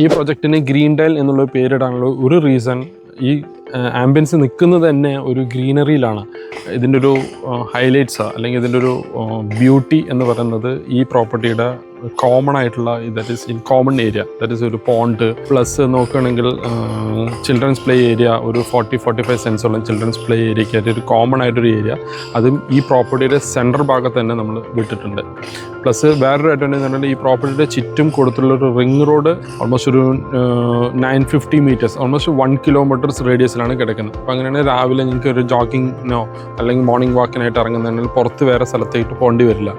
ഈ പ്രൊജക്റ്റിന് green dial എന്നുള്ള പേരിടാനുള്ള ഒരു റീസൺ ഈ ആംബിയൻസ് നിൽക്കുന്നത് തന്നെ ഒരു ഗ്രീനറിയിലാണ്. ഇതിൻ്റെ ഒരു ഹൈലൈറ്റ്സ് അല്ലെങ്കിൽ ഇതിൻ്റെ ഒരു ബ്യൂട്ടി എന്ന് പറയുന്നത് ഈ പ്രോപ്പർട്ടിയുടെ കോമൺ ആയിട്ടുള്ള that is in common area, that is ഒരു പോണ്ട് പ്ലസ് നോക്കുകയാണെങ്കിൽ ചിൽഡ്രൻസ് പ്ലേ ഏരിയ, ഒരു 40-45 സെൻസോളം ചിൽഡ്രൻസ് പ്ലേ ഏരിയയ്ക്കായിട്ട് ഒരു കോമൺ ആയിട്ടൊരു ഏരിയ, അതും ഈ പ്രോപ്പർട്ടിയുടെ സെൻട്രൽ ഭാഗത്ത് തന്നെ നമ്മൾ വിട്ടിട്ടുണ്ട്. പ്ലസ് വേറൊരു അഡ്വാൻറ്റേജ് എന്ന് പറഞ്ഞാൽ ഈ പ്രോപ്പർട്ടിയുടെ ചുറ്റും കൊടുത്തുള്ള ഒരു റിംഗ് റോഡ് ഓൾമോസ്റ്റ് ഒരു 950 മീറ്റേഴ്സ്, ഓൾമോസ്റ്റ് 1 കിലോമീറ്റേഴ്സ് റേഡിയസിലാണ് കിടക്കുന്നത്. അപ്പോൾ അങ്ങനെയാണെങ്കിൽ രാവിലെ നിങ്ങൾക്ക് ഒരു ജോഗിങ്ങിനോ അല്ലെങ്കിൽ മോർണിംഗ് വാക്കിനായിട്ട് ഇറങ്ങുന്നതിനാൽ പുറത്ത് വേറെ സ്ഥലത്തേക്ക് പോകേണ്ടി വരില്ല.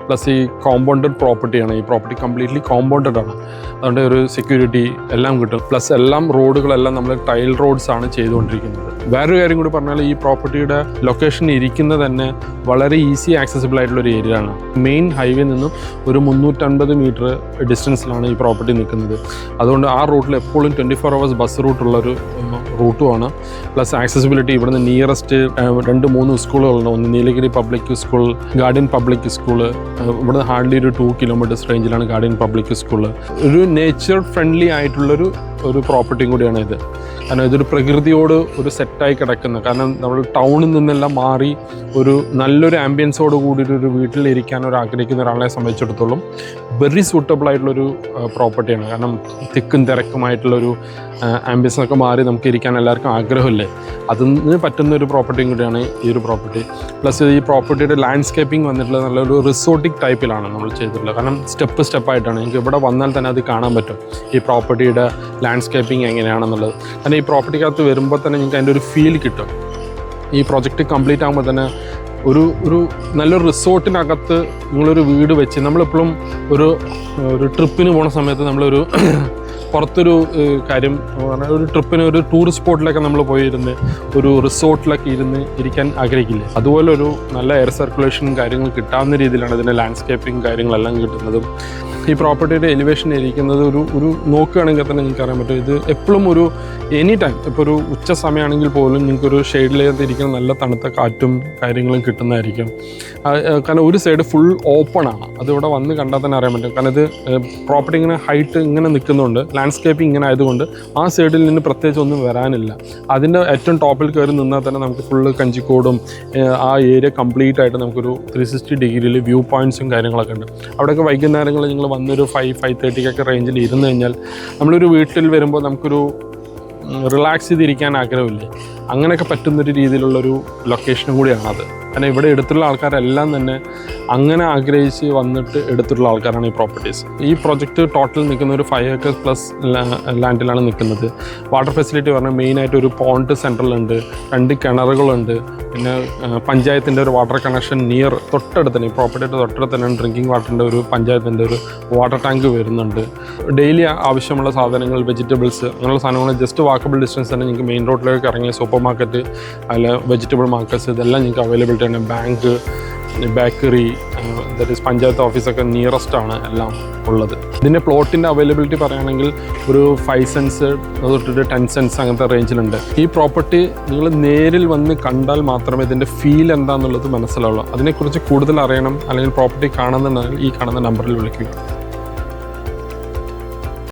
പ്ലസ് ഈ കോമ്പൗണ്ടഡ് പ്രോപ്പർട്ടിയാണ്, ഈ പ്രോപ്പർട്ടി കംപ്ലീറ്റ്ലി കോമ്പൗണ്ടഡ് ആണ്, അതുകൊണ്ട് ഒരു സെക്യൂരിറ്റി എല്ലാം കിട്ടും. പ്ലസ് എല്ലാം റോഡുകളെല്ലാം നമ്മൾ ടൈൽ റോഡ്സ് ആണ് ചെയ്തുകൊണ്ടിരിക്കുന്നത്. വേറൊരു കാര്യം കൂടി പറഞ്ഞാൽ ഈ പ്രോപ്പർട്ടിയുടെ ലൊക്കേഷൻ ഇരിക്കുന്നത് തന്നെ വളരെ ഈസി ആക്സസിബിൾ ആയിട്ടുള്ളൊരു ഏരിയ ആണ്. മെയിൻ ഹൈവേ നിന്നും ഒരു 350 മീറ്റർ ഡിസ്റ്റൻസിലാണ് ഈ പ്രോപ്പർട്ടി നിൽക്കുന്നത്. അതുകൊണ്ട് ആ റൂട്ടിൽ എപ്പോഴും 24 hours ബസ് റൂട്ടുള്ളൊരു റൂട്ടുമാണ്. പ്ലസ് ആക്സസിബിലിറ്റി ഇവിടുന്ന് നിയറസ്റ്റ് 2-3 സ്കൂളുകളുണ്ട്. ഒന്ന് Nilgiri public school, guardian public school, ഇവിടുന്ന് ഹാർഡ്ലി ഒരു 2 കിലോമീറ്റേഴ്സ് റേഞ്ചിലാണ് ഗാർഡിയൻ പബ്ലിക് സ്കൂള്. ഒരു നേച്ചർ ഫ്രണ്ട്ലി ആയിട്ടുള്ളൊരു പ്രോപ്പർട്ടിയും കൂടിയാണ് ഇത്. കാരണം ഇതൊരു പ്രകൃതിയോട് ഒരു സെറ്റായി കിടക്കുന്ന, കാരണം നമ്മൾ ടൗണിൽ നിന്നെല്ലാം മാറി ഒരു നല്ലൊരു ആംബിയൻസോട് കൂടിയൊരു വീട്ടിലിരിക്കാൻ ഒരു ആഗ്രഹിക്കുന്ന ഒരാളെ സംബന്ധിച്ചിടത്തോളം വെരി സൂട്ടബിൾ ആയിട്ടുള്ളൊരു പ്രോപ്പർട്ടിയാണ്. കാരണം തിക്കും തിരക്കുമായിട്ടുള്ളൊരു ആംബിയൻസൊക്കെ മാറി നമുക്ക് ഇരിക്കാൻ എല്ലാവർക്കും ആഗ്രഹമില്ലേ, അതിന് പറ്റുന്ന ഒരു പ്രോപ്പർട്ടിയും കൂടിയാണ് ഈ ഒരു പ്രോപ്പർട്ടി. പ്ലസ് ഈ പ്രോപ്പർട്ടിയുടെ ലാൻഡ്സ്കേപ്പിംഗ് വന്നിട്ടുള്ളത് നല്ലൊരു റിസോർട്ടിക് ടൈപ്പിലാണ് നമ്മൾ ചെയ്തിട്ടുള്ളത്. കാരണം സ്റ്റെപ്പായിട്ടാണ് നിങ്ങൾക്ക് ഇവിടെ വന്നാൽ തന്നെ അത് കാണാൻ പറ്റും ഈ പ്രോപ്പർട്ടിയുടെ ലാൻഡ്സ്കേപ്പിംഗ് എങ്ങനെയാണെന്നുള്ളത്. കാരണം ഈ പ്രോപ്പർട്ടിക്കകത്ത് വരുമ്പോൾ തന്നെ നിങ്ങൾക്ക് അതിൻ്റെ ഒരു ഫീൽ കിട്ടും. ഈ പ്രോജക്റ്റ് കംപ്ലീറ്റ് ആകുമ്പോൾ തന്നെ ഒരു നല്ലൊരു റിസോർട്ടിനകത്ത് നിങ്ങളൊരു വീട് വെച്ച്, നമ്മളെപ്പോഴും ഒരു ട്രിപ്പിന് പോണ സമയത്ത് നമ്മളൊരു പുറത്തൊരു കാര്യം പറഞ്ഞാൽ ഒരു ട്രിപ്പിന് ഒരു ടൂറിസ്റ്റ് സ്പോട്ടിലൊക്കെ നമ്മൾ പോയിരുന്ന് ഒരു റിസോർട്ടിലൊക്കെ ഇരിക്കാൻ ആഗ്രഹിക്കില്ലേ, അതുപോലെ ഒരു നല്ല എയർ സർക്കുലേഷനും കാര്യങ്ങളും കിട്ടാവുന്ന രീതിയിലാണ് ഇതിൻ്റെ ലാൻഡ്സ്കേപ്പിംഗ് കാര്യങ്ങളെല്ലാം കിട്ടുന്നതും. ഈ പ്രോപ്പർട്ടിയുടെ എലിവേഷൻ ഇരിക്കുന്നത് ഒരു നോക്കുകയാണെങ്കിൽ തന്നെ നിങ്ങൾക്ക് അറിയാൻ പറ്റും. ഇത് എപ്പോഴും ഒരു എനി ടൈം, ഇപ്പോൾ ഒരു ഉച്ച സമയമാണെങ്കിൽ പോലും നിങ്ങൾക്കൊരു ഷെയ്ഡിലേക്ക് ഇരിക്കുന്ന നല്ല തണുത്ത കാറ്റും കാര്യങ്ങളും കിട്ടുന്നതായിരിക്കും. കാരണം ഒരു സൈഡ് ഫുൾ ഓപ്പൺ ആണ്, അതിവിടെ വന്ന് കണ്ടാൽ തന്നെ അറിയാൻ പറ്റും. കാരണം ഇത് പ്രോപ്പർട്ടി ഇങ്ങനെ ഹൈറ്റ് ഇങ്ങനെ നിൽക്കുന്നുണ്ട്, ലാൻഡ്സ്കേപ്പിംഗ് ഇങ്ങനെ ആയതുകൊണ്ട് ആ സൈഡിൽ നിന്ന് പ്രത്യേകിച്ച് ഒന്നും വരാനില്ല. അതിൻ്റെ ഏറ്റവും ടോപ്പിൽ കയറി നിന്നാൽ തന്നെ നമുക്ക് ഫുള്ള് കഞ്ചിക്കോടും ആ ഏരിയ കംപ്ലീറ്റ് ആയിട്ട് നമുക്കൊരു 360 ഡിഗ്രിയിൽ വ്യൂ പോയിൻറ്റ്സും കാര്യങ്ങളൊക്കെ ഉണ്ട്. അവിടെയൊക്കെ വൈകുന്നേരങ്ങളിൽ നിങ്ങൾ വന്നൊരു 5-5:30 റേഞ്ചിൽ ഇരുന്ന് കഴിഞ്ഞാൽ നമ്മളൊരു വീട്ടിൽ വരുമ്പോൾ നമുക്കൊരു റിലാക്സ് ചെയ്തിരിക്കാൻ ആഗ്രഹമില്ലേ, അങ്ങനെയൊക്കെ പറ്റുന്നൊരു രീതിയിലുള്ളൊരു ലൊക്കേഷനും കൂടിയാണത്. കാരണം ഇവിടെ എടുത്തുള്ള ആൾക്കാരെല്ലാം തന്നെ അങ്ങനെ ആഗ്രഹിച്ച് വന്നിട്ട് എടുത്തിട്ടുള്ള ആൾക്കാരാണ് ഈ പ്രോപ്പർട്ടീസ്. ഈ പ്രൊജക്റ്റ് ടോട്ടൽ നിൽക്കുന്ന ഒരു 5 acres പ്ലസ് ലാൻഡിലാണ് നിൽക്കുന്നത്. വാട്ടർ ഫെസിലിറ്റി പറഞ്ഞാൽ മെയിനായിട്ട് ഒരു പോണ്ട് സെൻട്രലുണ്ട്, 2 കിണറുകളുണ്ട്, പിന്നെ പഞ്ചായത്തിൻ്റെ ഒരു വാട്ടർ കണക്ഷൻ നിയർ തൊട്ടടുത്ത് തന്നെ, ഈ പ്രോപ്പർട്ടിയുടെ തൊട്ടടുത്ത് തന്നെ ഡ്രിങ്കിങ് വാട്ടറിൻ്റെ ഒരു പഞ്ചായത്തിൻ്റെ ഒരു വാട്ടർ ടാങ്ക് വരുന്നുണ്ട്. ഡെയിലി ആവശ്യമുള്ള സാധനങ്ങൾ, വെജിറ്റബിൾസ്, അങ്ങനെയുള്ള സാധനങ്ങൾ ജസ്റ്റ് വാക്കബിൾ ഡിസ്റ്റൻസ് തന്നെ നിങ്ങൾക്ക് മെയിൻ റോഡിലേക്ക് ഇറങ്ങിയ സൂപ്പർ മാർക്കറ്റ്, അതിൽ വെജിറ്റബിൾ മാർക്കറ്റ്സ് ഇതെല്ലാം നിങ്ങൾക്ക് അവൈലബിലിറ്റി ആണ്. Bank, bakery, that is panchayat ഓഫീസൊക്കെ നിയറസ്റ്റ് ആണ് എല്ലാം ഉള്ളത്. ഇതിൻ്റെ പ്ലോട്ടിൻ്റെ അവൈലബിലിറ്റി പറയുകയാണെങ്കിൽ ഒരു 5 സെൻസ് തൊട്ടിട്ട് 10 സെൻസ് അങ്ങനത്തെ റേഞ്ചിലുണ്ട്. ഈ പ്രോപ്പർട്ടി നിങ്ങൾ നേരിൽ വന്ന് കണ്ടാൽ മാത്രമേ ഇതിൻ്റെ ഫീൽ എന്താണെന്നുള്ളത് മനസ്സിലാവുള്ളൂ. അതിനെക്കുറിച്ച് കൂടുതൽ അറിയണം അല്ലെങ്കിൽ പ്രോപ്പർട്ടി കാണുന്നുണ്ടെങ്കിൽ ഈ കാണുന്ന നമ്പറിൽ വിളിക്കുക.